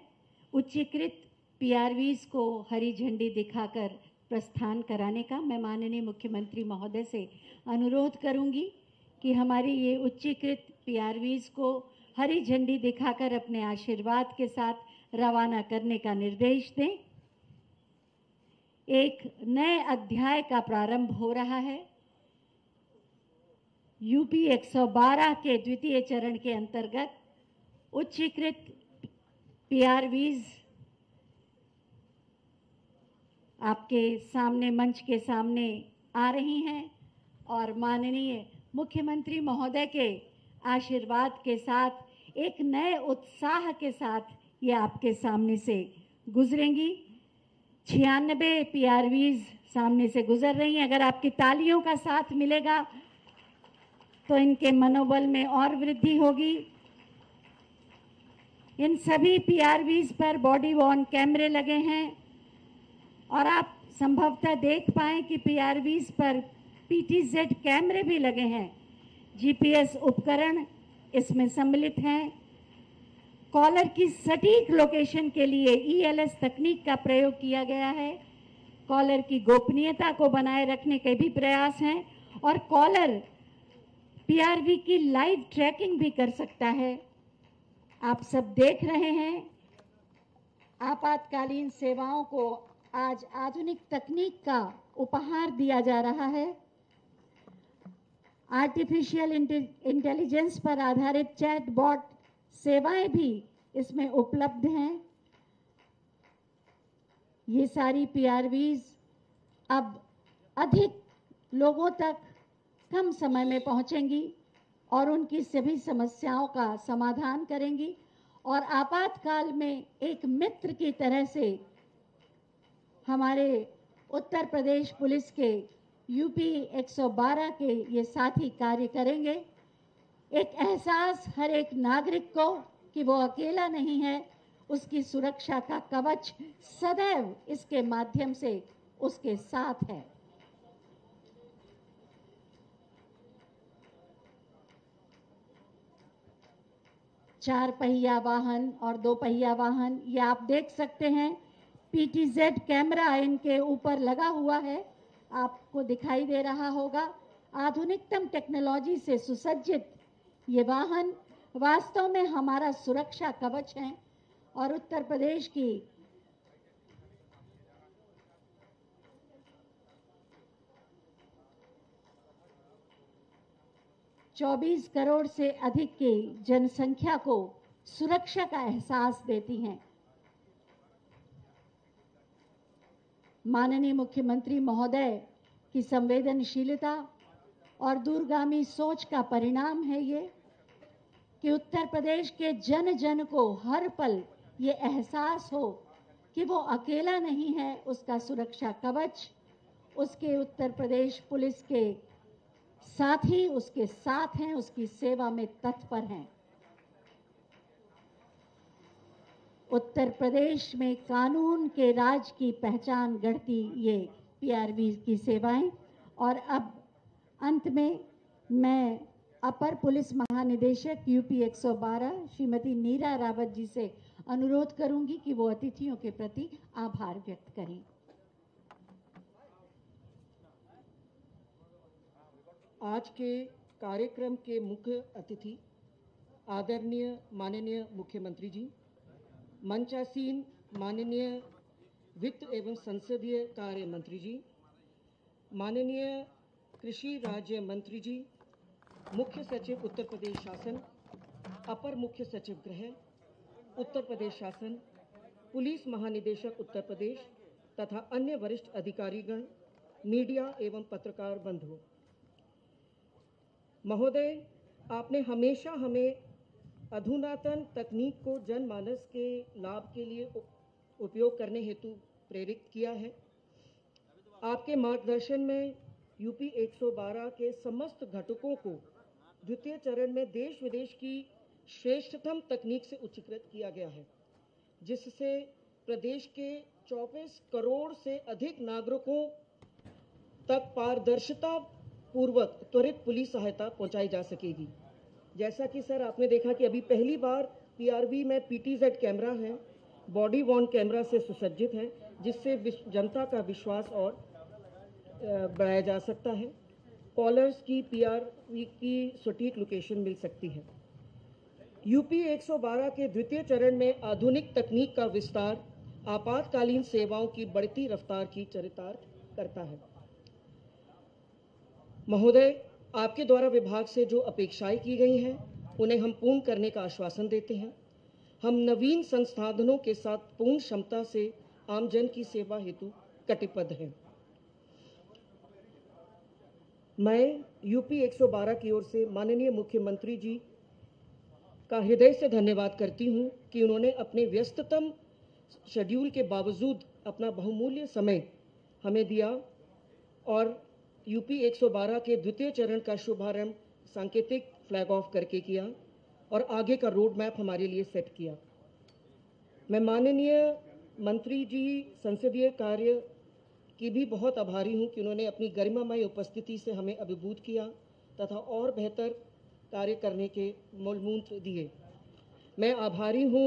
उच्चीकृत PRVs को हरी झंडी दिखाकर प्रस्थान कराने का। मैं माननीय मुख्यमंत्री महोदय से अनुरोध करूंगी कि हमारी ये उच्चीकृत PRVs को हरी झंडी दिखाकर अपने आशीर्वाद के साथ रवाना करने का निर्देश दें। एक नए अध्याय का प्रारंभ हो रहा है। यूपी 112 के द्वितीय चरण के अंतर्गत उच्चीकृत PRVs आपके सामने, मंच के सामने आ रही हैं और माननीय मुख्यमंत्री महोदय के आशीर्वाद के साथ एक नए उत्साह के साथ ये आपके सामने से गुजरेंगी। 96 पीआरवीज सामने से गुजर रही हैं। अगर आपकी तालियों का साथ मिलेगा तो इनके मनोबल में और वृद्धि होगी। इन सभी पीआरवीज पर बॉडी वॉर्न कैमरे लगे हैं और आप संभवतः देख पाएं कि पीआरवीज पर पीटीजेड कैमरे भी लगे हैं। जीपीएस उपकरण इसमें सम्मिलित हैं। कॉलर की सटीक लोकेशन के लिए ईएलएस तकनीक का प्रयोग किया गया है। कॉलर की गोपनीयता को बनाए रखने के भी प्रयास हैं और कॉलर पीआरवी की लाइव ट्रैकिंग भी कर सकता है। आप सब देख रहे हैं, आपातकालीन सेवाओं को आज आधुनिक तकनीक का उपहार दिया जा रहा है। आर्टिफिशियल इंटेलिजेंस पर आधारित चैटबॉट सेवाएं भी इसमें उपलब्ध हैं। ये सारी पीआरवीज अब अधिक लोगों तक कम समय में पहुंचेंगी और उनकी सभी समस्याओं का समाधान करेंगी और आपातकाल में एक मित्र की तरह से हमारे उत्तर प्रदेश पुलिस के यूपी 112 के ये साथी कार्य करेंगे। एक एहसास हर एक नागरिक को कि वो अकेला नहीं है, उसकी सुरक्षा का कवच सदैव इसके माध्यम से उसके साथ है। चार पहिया वाहन और दो पहिया वाहन, ये आप देख सकते हैं। पीटीजेड कैमरा इनके ऊपर लगा हुआ है, आपको दिखाई दे रहा होगा। आधुनिकतम टेक्नोलॉजी से सुसज्जित ये वाहन वास्तव में हमारा सुरक्षा कवच हैं और उत्तर प्रदेश की चौबीस करोड़ से अधिक की जनसंख्या को सुरक्षा का एहसास देती हैं। माननीय मुख्यमंत्री महोदय की संवेदनशीलता और दूरगामी सोच का परिणाम है ये कि उत्तर प्रदेश के जन जन को हर पल ये एहसास हो कि वो अकेला नहीं है। उसका सुरक्षा कवच उसके उत्तर प्रदेश पुलिस के साथी उसके साथ हैं, उसकी सेवा में तत्पर हैं। उत्तर प्रदेश में कानून के राज की पहचान गढ़ती ये पीआरवी की सेवाएं। और अब अंत में मैं अपर पुलिस महानिदेशक यूपी 112 श्रीमती नीरा रावत जी से अनुरोध करूंगी कि वो अतिथियों के प्रति आभार व्यक्त करें। आज के कार्यक्रम के मुख्य अतिथि आदरणीय माननीय मुख्यमंत्री जी, मंचासीन माननीय वित्त एवं संसदीय कार्य मंत्री जी, माननीय कृषि राज्य मंत्री जी, मुख्य सचिव उत्तर प्रदेश शासन, अपर मुख्य सचिव गृह उत्तर प्रदेश शासन, पुलिस महानिदेशक उत्तर प्रदेश तथा अन्य वरिष्ठ अधिकारीगण, मीडिया एवं पत्रकार बंधुओं, महोदय, आपने हमेशा हमें अधुनातन तकनीक को जनमानस के लाभ के लिए उपयोग करने हेतु प्रेरित किया है। आपके मार्गदर्शन में यूपी 112 के समस्त घटकों को द्वितीय चरण में देश विदेश की श्रेष्ठतम तकनीक से उच्चीकृत किया गया है, जिससे प्रदेश के 24 करोड़ से अधिक नागरिकों तक पारदर्शिता पूर्वक त्वरित पुलिस सहायता पहुंचाई जा सकेगी। जैसा कि सर आपने देखा कि अभी पहली बार पीआरवी में पीटीजेड कैमरा है, बॉडी वॉर्न कैमरा से सुसज्जित है, जिससे जनता का विश्वास और बढ़ाया जा सकता है। कॉलर्स की पीआरवी की सटीक लोकेशन मिल सकती है। यूपी 112 के द्वितीय चरण में आधुनिक तकनीक का विस्तार आपातकालीन सेवाओं की बढ़ती रफ्तार की चरितार्थ करता है। महोदय, आपके द्वारा विभाग से जो अपेक्षाएं की गई हैं, उन्हें हम पूर्ण करने का आश्वासन देते हैं। हम नवीन संसाधनों के साथ पूर्ण क्षमता से आमजन की सेवा हेतु कटिबद्ध हैं। मैं यूपी 112 की ओर से माननीय मुख्यमंत्री जी का हृदय से धन्यवाद करती हूं कि उन्होंने अपने व्यस्ततम शेड्यूल के बावजूद अपना बहुमूल्य समय हमें दिया और यूपी 112 के द्वितीय चरण का शुभारंभ सांकेतिक फ्लैग ऑफ करके किया और आगे का रोड मैप हमारे लिए सेट किया। मैं माननीय मंत्री जी संसदीय कार्य की भी बहुत आभारी हूं कि उन्होंने अपनी गरिमामय उपस्थिति से हमें अभिभूत किया तथा और बेहतर कार्य करने के मूलमंत्र दिए। मैं आभारी हूं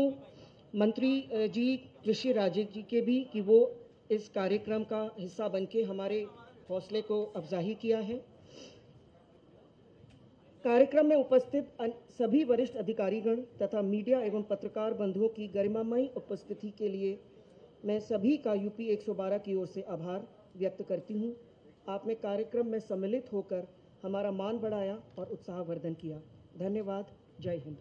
मंत्री जी कृषि राज्य जी के भी कि वो इस कार्यक्रम का हिस्सा बनके हमारे हौसले को अफजाही किया है। कार्यक्रम में उपस्थित सभी वरिष्ठ अधिकारीगण तथा मीडिया एवं पत्रकार बंधुओं की गरिमामयी उपस्थिति के लिए मैं सभी का यूपी 112 की ओर से आभार व्यक्त करती हूं। आपने कार्यक्रम में सम्मिलित होकर हमारा मान बढ़ाया और उत्साहवर्धन किया। धन्यवाद। जय हिंद।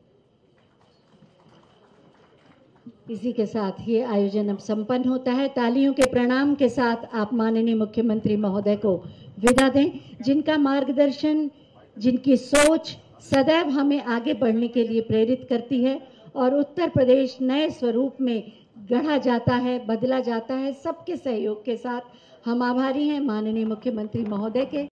इसी के साथ ये आयोजन अब संपन्न होता है। तालियों के प्रणाम के साथ आप माननीय मुख्यमंत्री महोदय को विदा दें, जिनका मार्गदर्शन, जिनकी सोच सदैव हमें आगे बढ़ने के लिए प्रेरित करती है और उत्तर प्रदेश नए स्वरूप में गढ़ा जाता है, बदला जाता है। सबके सहयोग के साथ हम आभारी हैं माननीय मुख्यमंत्री महोदय के।